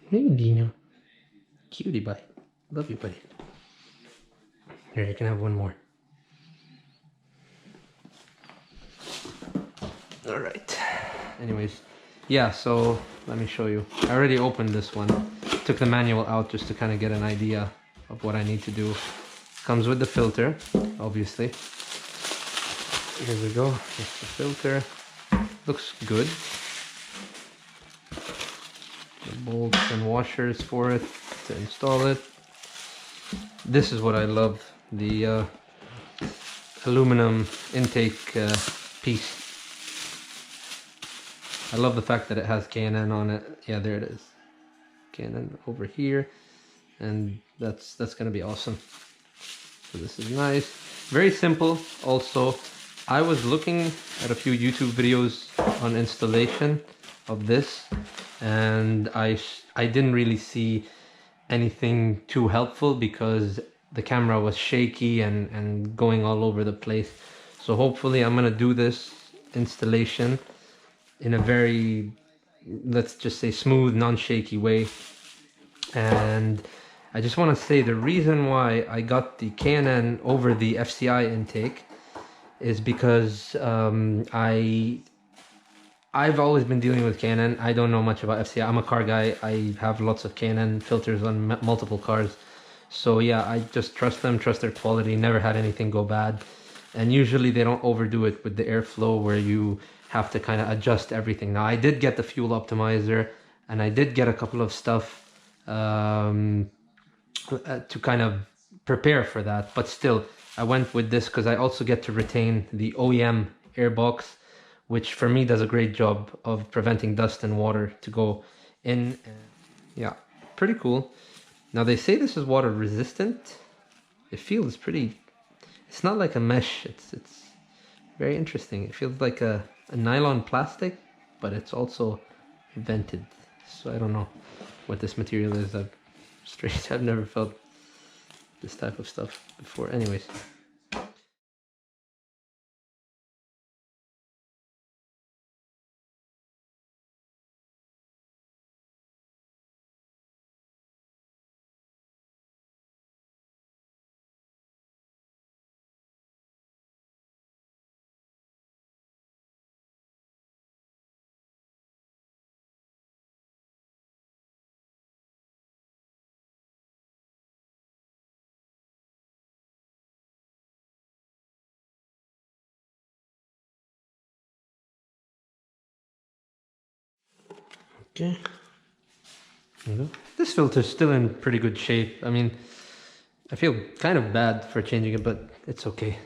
Hey, Dino. Cutie pie. Love you, buddy. Here, you can have one more. Alright. Anyways, yeah, so let me show you. I already opened this one. Took the manual out just to kind of get an idea of what I need to do. Comes with the filter, obviously. Here we go. Here's the filter. Looks good. The bolts and washers for it to install it. This is what I love. The aluminum intake piece. I love the fact that it has K&N on it. Yeah, there it is. K&N over here. And that's gonna be awesome. So this is nice. Very simple also. I was looking at a few YouTube videos on installation of this, and I didn't really see anything too helpful because the camera was shaky and going all over the place. So hopefully I'm gonna do this installation in a very, let's just say, smooth, non-shaky way. And I just want to say the reason why I got the K&N over the FCI intake is because I've always been dealing with K&N. I don't know much about FCI. I'm a car guy. I have lots of K&N filters on multiple cars. So yeah, I just trust them, trust their quality, never had anything go bad. And usually they don't overdo it with the airflow where you have to kind of adjust everything. Now I did get the fuel optimizer and I did get a couple of stuff to kind of prepare for that, but still I went with this because I also get to retain the OEM Airbox, which for me does a great job of preventing dust and water to go in. Yeah, pretty cool. Now they say this is water resistant. It feels pretty, it's not like a mesh, it's very interesting. It feels like a nylon plastic, but it's also vented. So I don't know what this material is. I've never felt this type of stuff before. Anyways. Okay. There you go. This filter's still in pretty good shape. I mean, I feel kind of bad for changing it, but it's okay.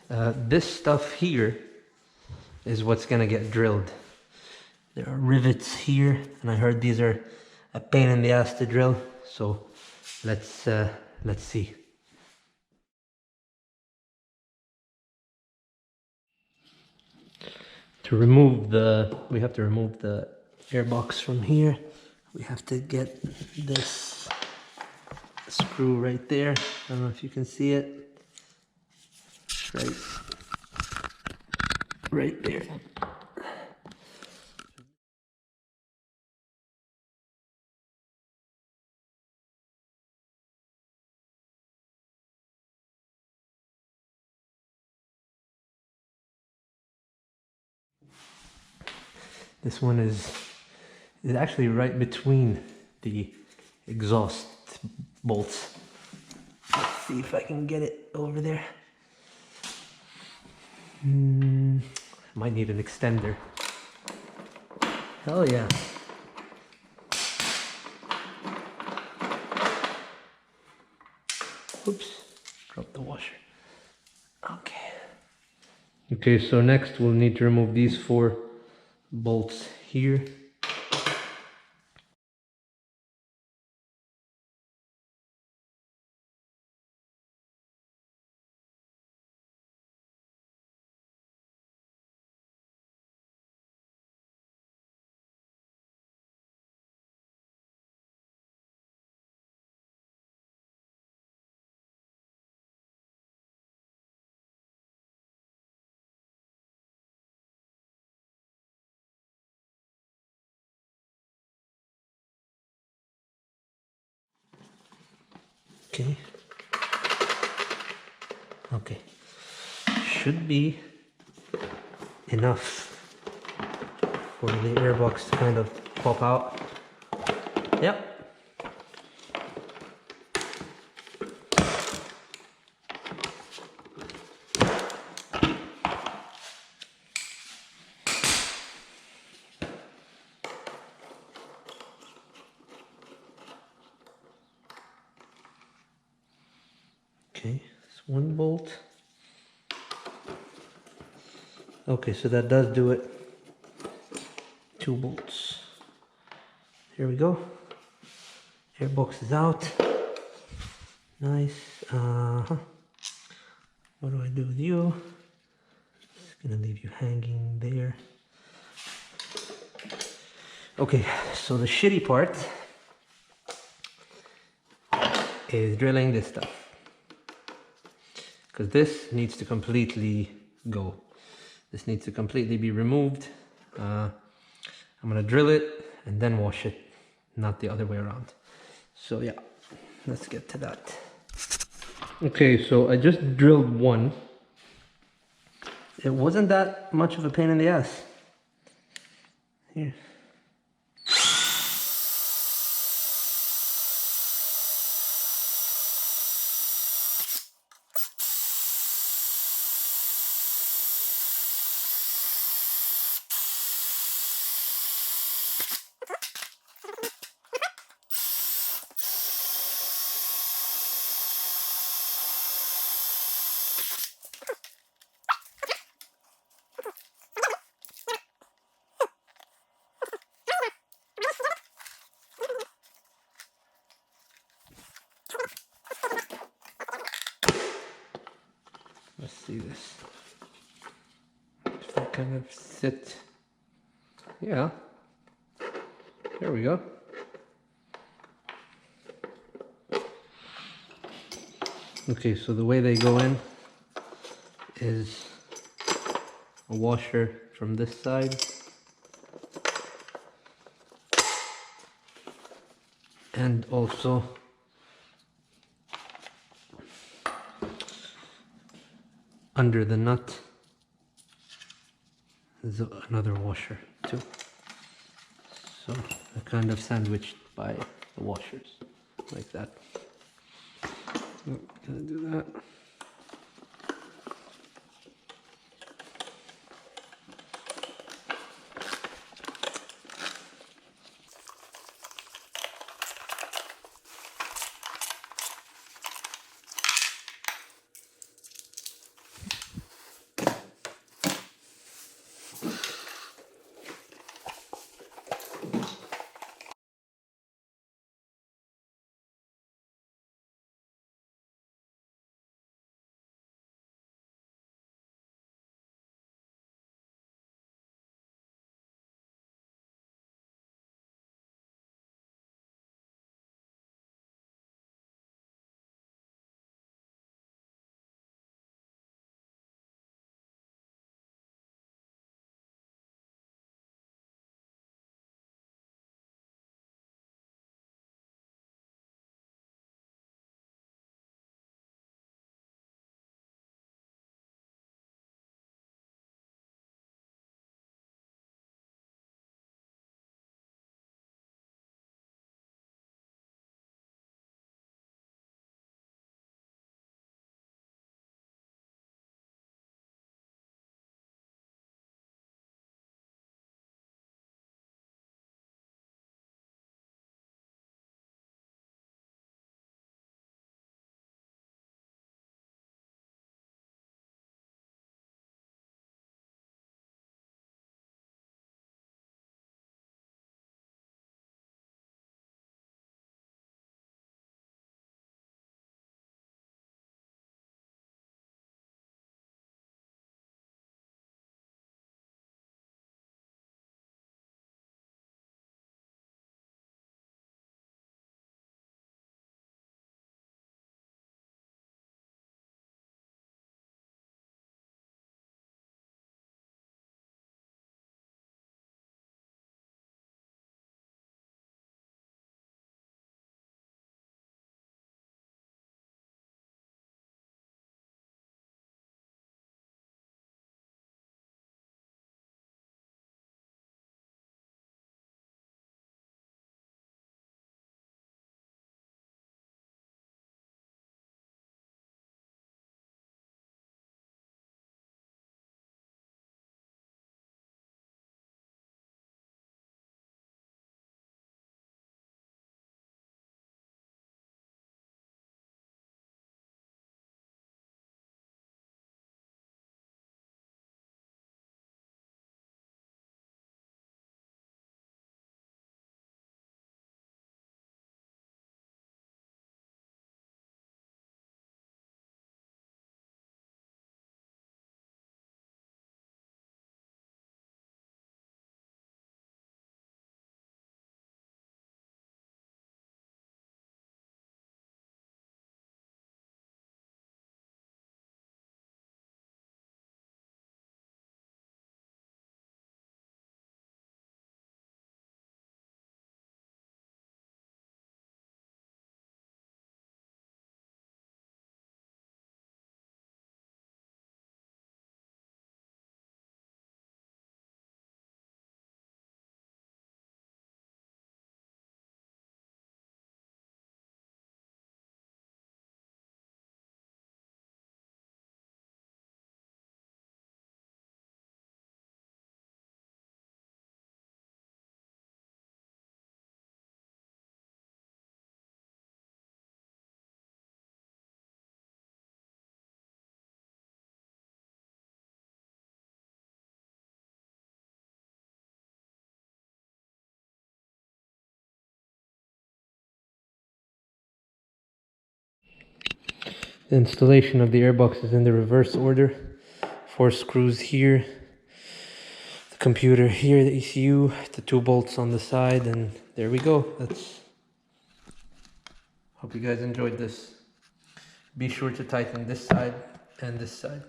This stuff here is what's gonna get drilled. There are rivets here, and I heard these are a pain in the ass to drill. So let's see. We have to remove the airbox from here. We have to get this screw right there. I don't know if you can see it. Right there. This one is actually right between the exhaust bolts. Let's see if I can get it over there. Might need an extender. Hell yeah. Oops, dropped the washer. Okay. Okay, so next we'll need to remove these 4 bolts here. Okay. Okay. Should be enough for the airbox to kind of pop out. Yep. Okay, it's one bolt. Okay, so that does do it. 2 bolts. Here we go. Airbox is out. Nice. What do I do with you? Just gonna leave you hanging there. Okay, so the shitty part is drilling this stuff, because this needs to completely go. This needs to completely be removed. I'm gonna drill it and then wash it, not the other way around. So yeah, let's get to that. Okay, so I just drilled one. It wasn't that much of a pain in the ass. Here. Let's see this. If I kind of sit, yeah, there we go. Okay, so the way they go in is a washer from this side and also under the nut is another washer too. So they're kind of sandwiched by the washers like that. Gonna do that. The installation of the airbox is in the reverse order. 4 screws here, the computer here, the ECU, the 2 bolts on the side, and there we go. Hope you guys enjoyed this. Be sure to tighten this side and this side.